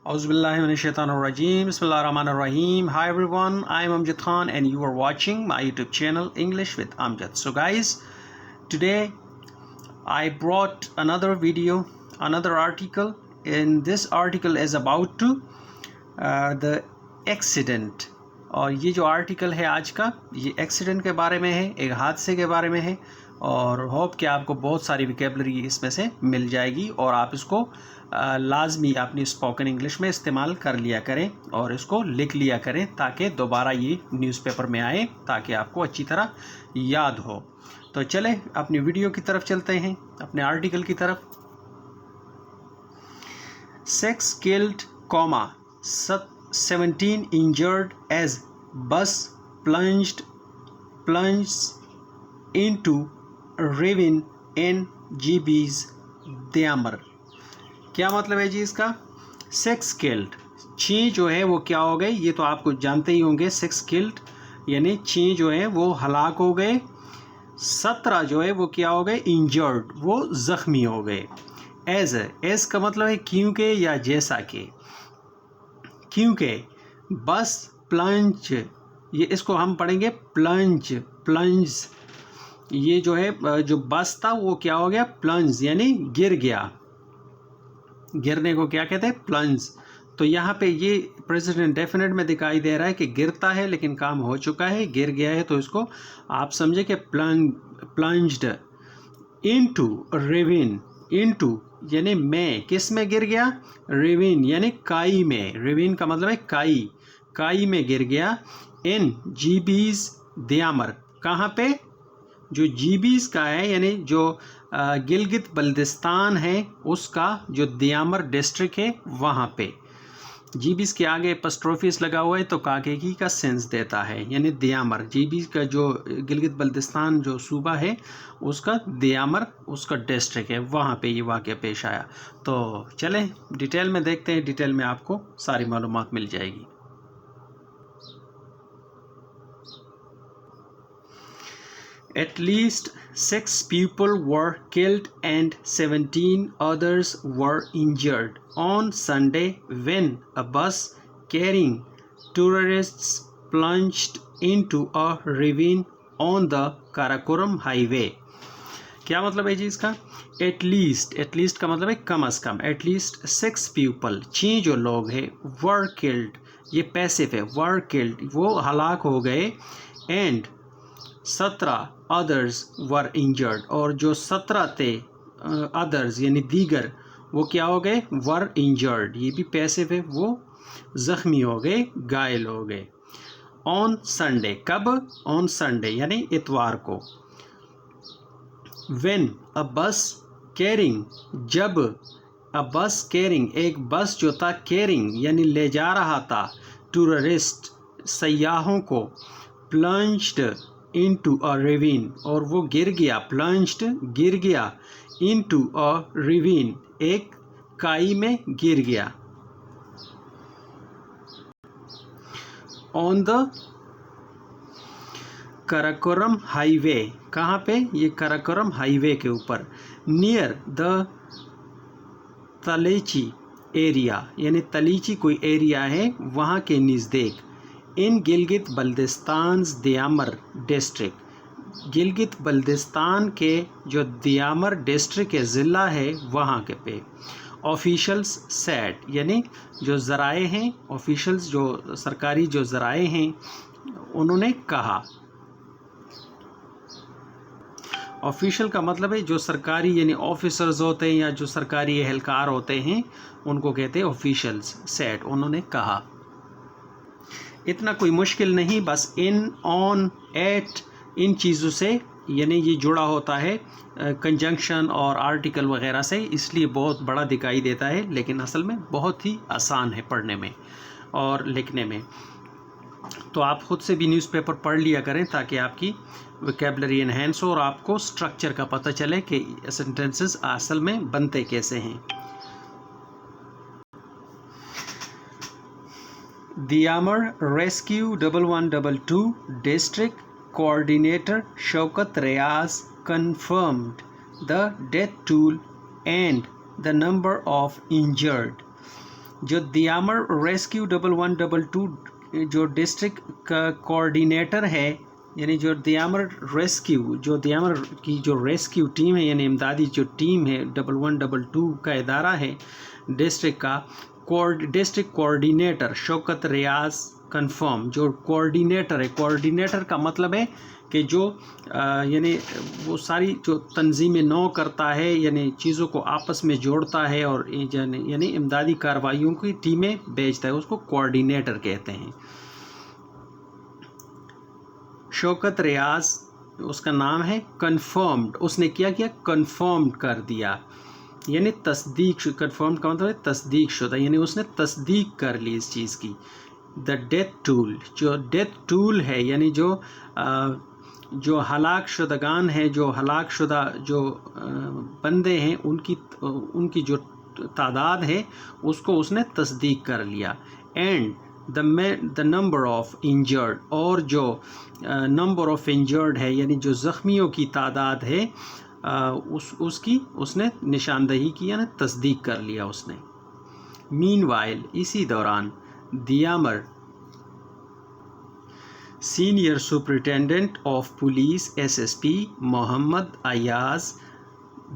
Auzubillahiminash-shaytanir-rajim. Bismillahir-rahmanir-rahim. Hi everyone, I am Amjad Khan and you are watching my YouTube channel English with Amjad. So guys, today I brought another video, another article. And this article is about to the accident. और ये जो article है आज का, ये accident के बारे में है, एक हादसे के बारे में है। और होप कि आपको बहुत सारी वोकैबुलरी इसमें से मिल जाएगी और आप इसको लाजमी अपनी स्पोकन इंग्लिश में इस्तेमाल कर लिया करें और इसको लिख लिया करें ताकि दोबारा ये न्यूज़पेपर में आए, ताकि आपको अच्छी तरह याद हो। तो चले अपनी वीडियो की तरफ चलते हैं, अपने आर्टिकल की तरफ। 6 killed, 17 injured as bus plunged into ravine in GB's Dhamar। क्या मतलब है जी इसका? 6 killed, 6 जो है वो क्या हो गए, ये तो आपको जानते ही होंगे। 6 killed यानी 6 जो है वो हलाक हो गए, 17 जो है वो क्या हो गए, इंजर्ड, वो ज़ख्मी हो गए। एज का मतलब है क्योंकि या जैसा कि। क्योंकि बस प्लंज, ये इसको हम पढ़ेंगे प्लंज। ये जो है जो बस था वो क्या हो गया, प्लंज यानी गिर गया। गिरने को क्या कहते हैं, प्लंज। तो यहाँ पे ये प्रेजेंट डेफिनेट में दिखाई दे रहा है कि गिरता है लेकिन काम हो चुका है, गिर गया है। तो इसको आप समझे कि प्लंज्ड इनटू रेविन। इनटू यानी में, किस में गिर गया, रेविन यानी काई में। रेविन का मतलब है काई, काई में गिर गया। इन जीबीज दयामर, कहाँ पे, जो जीबीज का है यानी जो गिलगित बल्तिस्तान है उसका जो दयामर डिस्ट्रिक्ट है वहाँ पे। जीबीज के आगे एपस्ट्रोफिस लगा हुआ है तो काकेकी का सेंस देता है, यानी दयामर। जीबीज का जो गिलगित बल्तिस्तान जो सूबा है उसका दयामर उसका डिस्ट्रिक्ट है, वहाँ पे ये वाक़या पेश आया। तो चलें डिटेल में देखते हैं, डिटेल में आपको सारी मालूमात मिल जाएगी। At least 6 people were killed and 17 others were injured on Sunday when a bus carrying tourists plunged into a ravine on the Karakoram highway। क्या मतलब है जी इसका? At least का मतलब है कम अज़ कम। At least 6 people, 6 जो लोग हैं, were killed, ये पैसिव है, were killed, वो हलाक हो गए। and 17 others were injured, और जो 17 थे others यानी दीगर, वो क्या हो गए, were injured, ये भी पैसिव है, वो ज़ख्मी हो गए, घायल हो गए। on Sunday, कब, on Sunday यानी इतवार को। when a bus carrying, जब, a bus carrying एक बस जो था, carrying यानी ले जा रहा था, tourist सयाहों को, plunged into a ravine, और वो गिर गया, plunged गिर गया, into a ravine एक काई में गिर गया। on the कराकोरम हाईवे, कहाँ पे, ये कराकोरम हाईवे के ऊपर। नियर द तलेची एरिया, यानी तलीची कोई एरिया है वहाँ के नज़दीक। इन गिलगित बल्तिस्तान दयामर डिस्ट्रिक्ट, गिलगित बल्तिस्तान के जो दयामर डिस्ट्रिक्ट के ज़िला है वहाँ के पे। ऑफिशल्स सेड यानी जो ज़राए हैं, ऑफिशल्स जो सरकारी जो ज़राए हैं उन्होंने कहा। ऑफिशियल का मतलब है जो सरकारी यानी ऑफिसर्स होते हैं या जो सरकारी एहलकार होते हैं उनको कहते हैं ऑफिशल्स। सेड उन्होंने कहा। इतना कोई मुश्किल नहीं, बस इन, ऑन, एट, इन चीज़ों से यानी ये जुड़ा होता है कंजंक्शन और आर्टिकल वगैरह से, इसलिए बहुत बड़ा दिखाई देता है लेकिन असल में बहुत ही आसान है पढ़ने में और लिखने में। तो आप ख़ुद से भी न्यूज़पेपर पढ़ लिया करें ताकि आपकी वोकैबुलरी एनहेंस हो और आपको स्ट्रक्चर का पता चले कि सेंटेंसेस असल में बनते कैसे हैं। Dhamar Rescue 1122 District Coordinator Shaukat Riaz confirmed the death toll and the number of injured। जो दियामर रेस्क्यू 1122 जो डिस्ट्रिक्ट का कोऑर्डिनेटर है, यानी जो दियामर की जो रेस्क्यू टीम है, यानी इमदादी जो टीम है 1122 का इदारा है डिस्ट्रिक्ट का, डिस्ट्रिक्ट कोऑर्डिनेटर शौकत रियाज कंफर्म। जो कोऑर्डिनेटर है, कोऑर्डिनेटर का मतलब है कि जो यानी वो सारी जो तंजीम नौ करता है, यानी चीज़ों को आपस में जोड़ता है और यानी इमदादी कार्रवाइयों की टीमें भेजता है, उसको कोऑर्डिनेटर कहते हैं। शौकत रियाज उसका नाम है। कंफर्म्ड, उसने क्या किया, कंफर्म्ड कर दिया, यानी तस्दीक। कंफर्म का मतलब है तस्दीक शुदा, यानी उसने तस्दीक कर ली इस चीज़ की। द डेथ टूल, जो डेथ टूल है, यानी जो हलाक शुदगान है, जो हलाक शुदा जो बंदे हैं, उनकी जो तादाद है उसको उसने तस्दीक कर लिया। And the number of injured, और जो नंबर ऑफ इंजर्ड है, यानी जो ज़ख्मियों की तादाद है, उसकी उसने निशानदही की, यानी तस्दीक कर लिया उसने। मीनवाइल, इसी दौरान Diamer senior superintendent of police SSP Mohammad Ayaz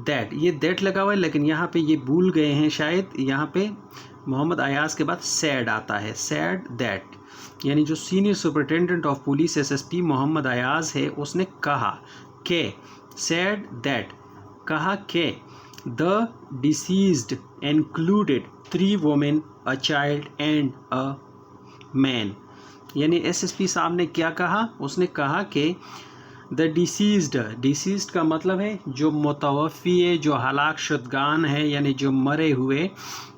that, ये दैट लगा हुआ है लेकिन यहाँ पे ये भूल गए हैं शायद, यहाँ पे मोहम्मद अयाज के बाद सैड आता है, सैड दैट, यानी जो senior superintendent of police SSP Mohammad Ayaz है, उसने कहा कि सैड दैट, कहा कि the deceased included 3 women, a child and a man. यानी SSP साहब ने क्या कहा, उसने कहा कि द डिसीज्ड का मतलब है जो मुतवफ़ी है, जो हलाक शुदगान है, यानी जो मरे हुए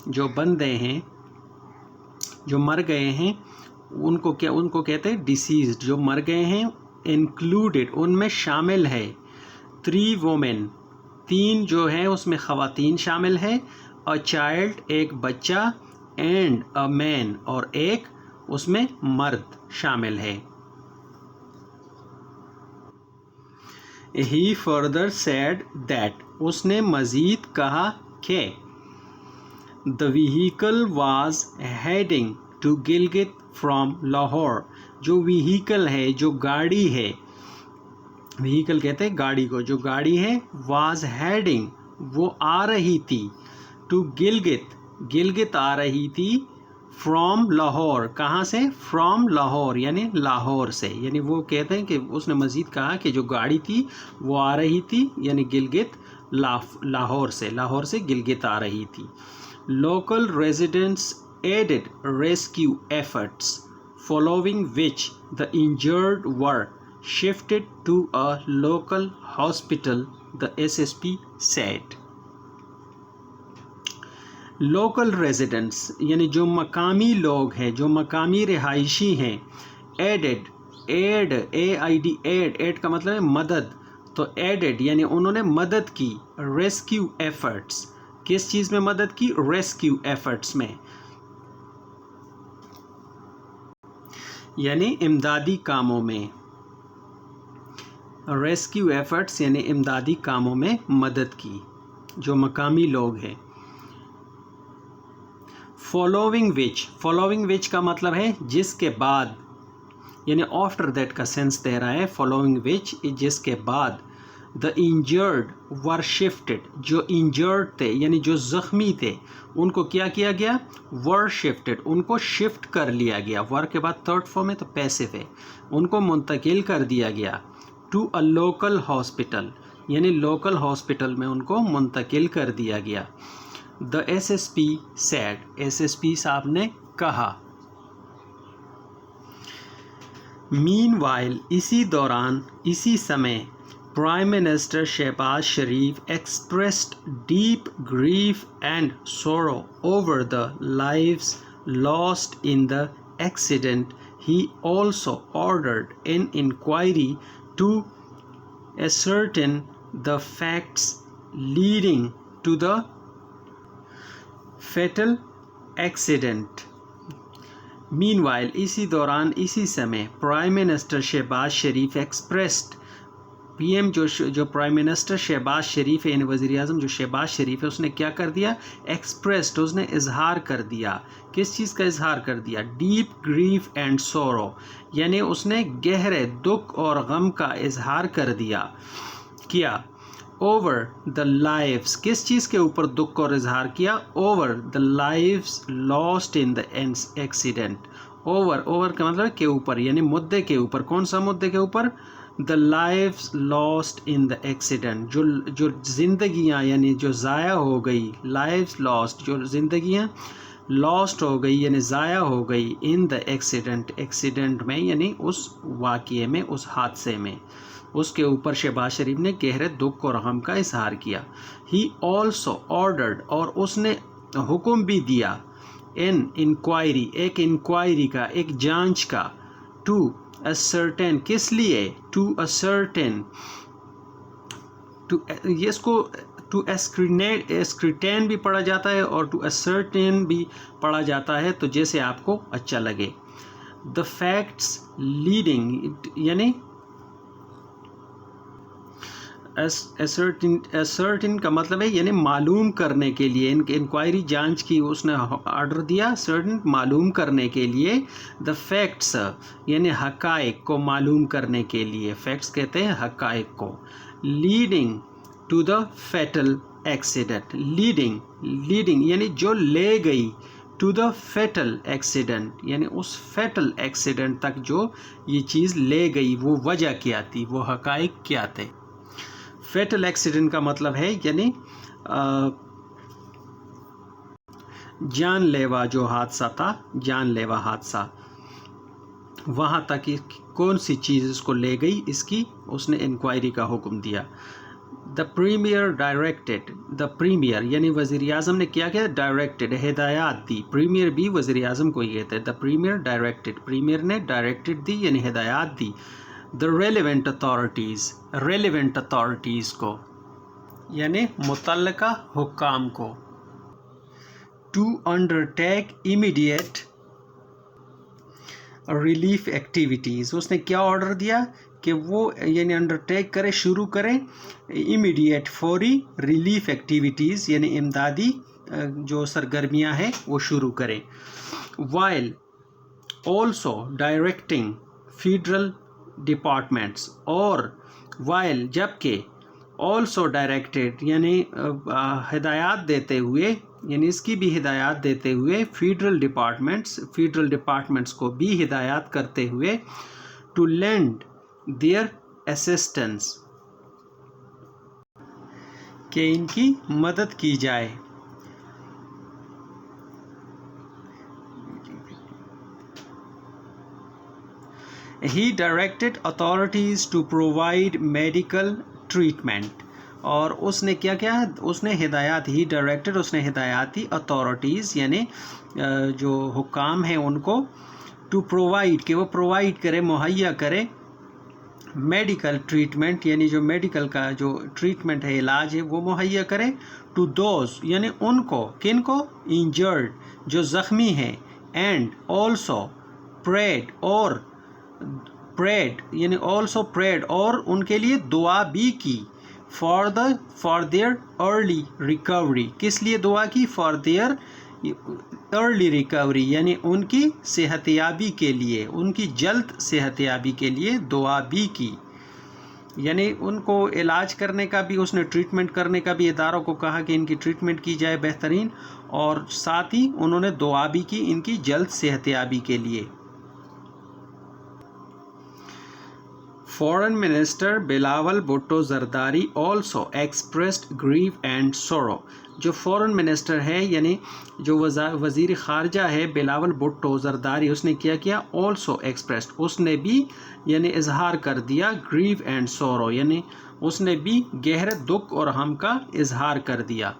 जो बंदे हैं, जो मर गए हैं, उनको कहते हैं डिसीज्ड, जो मर गए हैं। इंक्लूडेड, उनमें शामिल है 3 वुमेन, 3 जो है उसमें ख़वातीन शामिल है, अ चाइल्ड, एक बच्चा, एंड अ मैन, और एक उसमें मर्द शामिल है। ही फर्दर सेड दैट, उसने मज़ीद कहा कि the vehicle was heading to Gilgit from Lahore, जो व्हीकल है, जो गाड़ी है, व्हीकल कहते हैं गाड़ी को, जो गाड़ी है, वाज हेडिंग, वो आ रही थी, टू गिलगित आ रही थी, फ्रॉम लाहौर, कहाँ से, फ्रॉम लाहौर, यानी लाहौर से। यानी वो कहते हैं कि उसने मज़ीद कहा कि जो गाड़ी थी वो आ रही थी, यानी गिलगित लाहौर से गिलगित आ रही थी। Local residents aided rescue efforts, following which the injured were shifted to a local hospital, the SSP said। Local residents यानी जो मकामी लोग हैं, जो मकामी रिहायशी हैं, एड का मतलब है मदद, तो एडेड यानी उन्होंने मदद की, रेस्क्यू एफर्ट्स, किस चीज़ में मदद की, रेस्क्यू एफर्ट्स में, यानी इमदादी कामों में, रेस्क्यू एफर्ट्स यानी इमदादी कामों में मदद की जो मकामी लोग हैं। फॉलोइंग विच का मतलब है जिसके बाद, यानी आफ्टर दैट का सेंस दे रहा है। फॉलोइंग विच, जिसके बाद, द इंजर्ड वर शिफ्टेड, जो इंजर्ड थे यानी जो ज़ख्मी थे उनको क्या किया गया, वर शिफ्टेड, उनको शिफ्ट कर लिया गया, वर के बाद थर्ड फॉर्म है तो पैसिव है, उनको मुंतकिल कर दिया गया, टू अ लोकल हॉस्पिटल, यानी लोकल हॉस्पिटल में उनको मुंतकिल कर दिया गया। द SSP said, SSP साहब ने कहा। मीनवाइल, इसी दौरान, इसी समय, prime minister Shehbaz Sharif expressed deep grief and sorrow over the lives lost in the accident. He also ordered an inquiry to ascertain the facts leading to the fatal accident। Meanwhile, इसी दौरान, इसी समय, prime minister Shehbaz Sharif expressed, PM जो prime minister Shehbaz शरीफ है, यानी वज़ीर आज़म जो शहबाज शरीफ है, उसने क्या कर दिया, एक्सप्रेस्ड, उसने इजहार कर दिया, کس چیز کا اظہار کر دیا؟ ڈیپ گریف اینڈ سورو، یعنی اس نے گہرے دکھ اور غم کا اظہار کر دیا کیا۔ اوور دا لائفس، کس چیز کے اوپر دکھ اور اظہار کیا؟ Over the lives lost in the accident. Over کا مطلب کے اوپر، یعنی مدعے کے اوپر۔ کون سا مدعے کے اوپر؟ دا lives lost in the accident, جو زندگیاں یعنی جو ضائع ہو گئی، لائفس لاسٹ جو زندگیاں لاسٹ ہو گئی یعنی ضائع ہو گئی، ان دا ایکسیڈنٹ، ایکسیڈنٹ میں یعنی اس واقعے میں، اس حادثے میں، اس کے اوپر شہباز شریف نے گہرے دکھ اور غم کا اظہار کیا۔ ہی آلسو آرڈرڈ، اور اس نے حکم بھی دیا، ان انکوائری، ایک انکوائری کا، ایک جانچ کا، ٹو اسرٹین، کس لیے؟ ٹو اسرٹین، اس کو ٹو اسکریٹین بھی پڑھا جاتا ہے اور ٹو اسرٹین بھی پڑھا جاتا ہے، تو جیسے آپ کو اچھا لگے۔ دا فیکٹس لیڈنگ، یعنی اسرٹن کا مطلب ہے یعنی معلوم کرنے کے لیے، انکوائری جانچ کی اس نے آرڈر دیا، سرٹن معلوم کرنے کے لیے، دا فیکٹس یعنی حقائق کو معلوم کرنے کے لیے، فیکٹس کہتے ہیں حقائق کو، leading to the fatal accident, leading یعنی جو لے گئی، ٹو دا فیٹل ایکسیڈنٹ یعنی اس فیٹل ایکسیڈنٹ تک جو یہ چیز لے گئی، وہ وجہ کیا تھی، وہ حقائق کیا تھے۔ فیٹل ایکسیڈنٹ کا مطلب ہے یعنی جان لیوا جو حادثہ تھا، جان لیوا حادثہ، وہاں تک کون سی چیز اس کو لے گئی، اس کی اس نے انکوائری کا حکم دیا۔ دا پریمیئر ڈائریکٹڈ، دا پریمیئر یعنی وزیر اعظم نے کیا کیا؟ ڈائریکٹڈ، ہدایات دی، پریمیئر بھی وزیر اعظم کو ہی کہتے ہیں۔ دا پریمیئر ڈائریکٹڈ، پریمیئر نے ڈائریکٹڈ دی یعنی ہدایات دی، the relevant authorities، relevant authorities کو یعنی متعلقہ حکام کو، to undertake immediate relief activities، اس نے کیا آرڈر دیا کہ وہ یعنی انڈرٹیک کرے، شروع کرے، immediate فوری، ریلیف ایکٹیویٹیز یعنی امدادی جو سرگرمیاں ہیں وہ شروع کرے۔ while also directing federal departments, اور وائل جبکہ، آلسو ڈائریکٹڈ یعنی ہدایات دیتے ہوئے، یعنی اس کی بھی ہدایات دیتے ہوئے، فیڈرل ڈپارٹمنٹس کو بھی ہدایات کرتے ہوئے، ٹو لینڈ دیئر اسسٹنس کہ ان کی مدد کی جائے۔ He directed authorities to provide medical treatment، اور اس نے کیا کیا؟ اس نے ہدایات، ہی ڈائریکٹڈ، اس نے ہدایات دی، اتھارٹیز یعنی جو حکام ہیں ان کو، ٹو پرووائڈ کہ وہ پرووائڈ کرے، مہیا کرے، میڈیکل ٹریٹمنٹ یعنی جو میڈیکل کا جو ٹریٹمنٹ ہے، علاج ہے، وہ مہیا کرے، ٹو دوز یعنی ان کو، کن کو؟ انجرڈ جو زخمی ہیں، اینڈ آلسو پریڈ، اور پریڈ یعنی آلسو پریڈ، اور ان کے لیے دعا بھی کی، فار دیئر ارلی ریکوری، کس لیے دعا کی؟ فار دیئر ارلی ریکوری یعنی ان کی صحت یابی کے لیے، ان کی جلد صحت یابی کے لیے دعا بھی کی، یعنی ان کو علاج کرنے کا بھی، اس نے ٹریٹمنٹ کرنے کا بھی اداروں کو کہا کہ ان کی ٹریٹمنٹ کی جائے بہترین، اور ساتھ ہی انہوں نے دعا بھی کی ان کی جلد صحت یابی کے لیے۔ Foreign minister Bilawal Bhutto Zardari also expressed grief and sorrow, جو فورن منسٹر ہے یعنی جو وزیر خارجہ ہے بلاول بھٹو زرداری، اس نے کیا کیا؟ آلسو ایکسپریسڈ، اس نے بھی یعنی اظہار کر دیا، گریف اینڈ سورو یعنی اس نے بھی گہرے دکھ اور غم کا اظہار کر دیا۔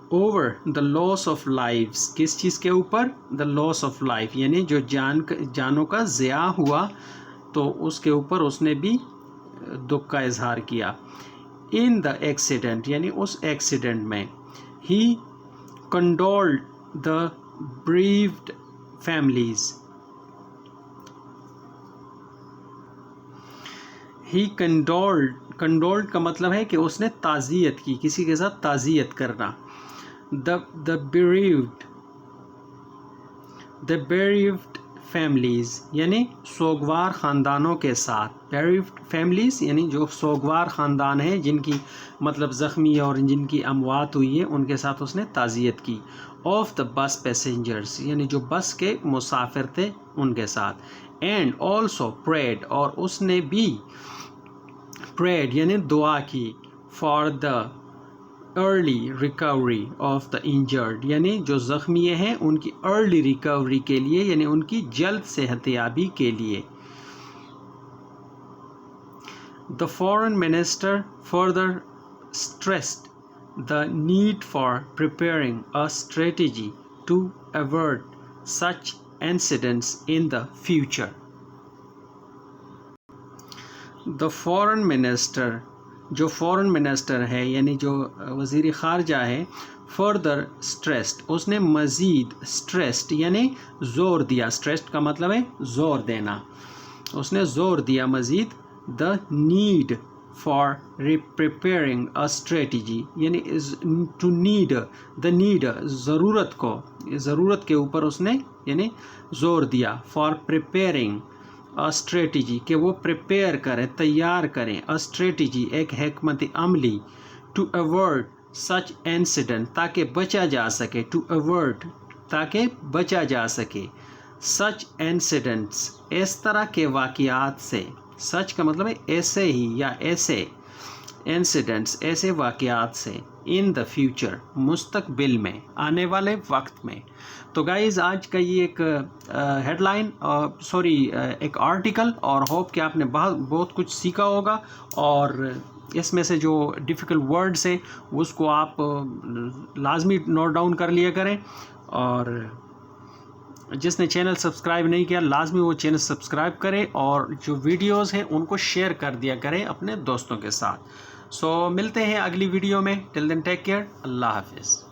Over the loss of lives, کس چیز کے اوپر؟ دا لاس آف لائف یعنی جو جانوں کا ضیاع ہوا، تو اس کے اوپر اس نے بھی دکھ کا اظہار کیا۔ ان دا ایکسیڈنٹ یعنی اس ایکسیڈنٹ میں، ہی کنڈولڈ دا بریوڈ فیملیز، ہی کنڈولڈ کا مطلب ہے کہ اس نے تعزیت کی، کسی کے ساتھ تعزیت کرنا، the bereaved families यानी सोगवार ख़ानदानों के साथ, bereaved families यानी जो सोगवार ख़ानदान है जिनकी मतलब ज़ख्मी और जिनकी अमवात हुई है उनके साथ उसने ताज़ियत की। ऑफ द बस पैसेंजर्स यानी जो बस के मुसाफिर थे उनके साथ। एंड ऑल्सो प्रेड और उसने भी प्रेड यानी दुआ की for the early recovery of the injured यानी जो ज़ख्मी हैं उनकी अर्ली रिकवरी के लिए यानी उनकी जल्द सेहतयाबी के लिए। The foreign minister further stressed the need for preparing a strategy to avoid such incidents in the future. The foreign minister जो फॉरेन मिनिस्टर है यानी जो वज़ीर ख़ारजा है, फर्दर स्ट्रेस्ड उसने मज़ीद स्ट्रेस्ड यानी ज़ोर दिया, स्ट्रेस्ड का मतलब है ज़ोर देना, उसने ज़ोर दिया मज़ीद the need for preparing a strategy यानी टू नीड द नीड ज़रूरत के ऊपर उसने यानी ज़ोर दिया फॉर प्रिपेयरिंग अ स्ट्रेटजी कि वो प्रिपेयर करें, तैयार करें, अ स्ट्रेटजी एक हिकमत अमली, टू अवॉइड सच इंसिडेंट ताकि बचा जा सके, टू अवॉइड ताकि बचा जा सके, सच इंसिडेंट्स इस तरह के वाक़यात से, सच का मतलब है ऐसे ही या ऐसे, इंसिडेंट्स ऐसे वाक़यात से, इन द फ्यूचर मुस्तकबिल में, आने वाले वक्त में। तो गाइज़ आज का ये एक हेडलाइन एक आर्टिकल और होप कि आपने बहुत कुछ सीखा होगा और इसमें से जो डिफ़िकल्ट वर्ड्स है उसको आप लाजमी नोट डाउन कर लिया करें और जिसने चैनल सब्सक्राइब नहीं किया लाजमी वो चैनल सब्सक्राइब करें और जो वीडियोस हैं उनको शेयर कर दिया करें अपने दोस्तों के साथ। सो मिलते हैं अगली वीडियो में। टिल देन टेक केयर, अल्लाह हाफिज़।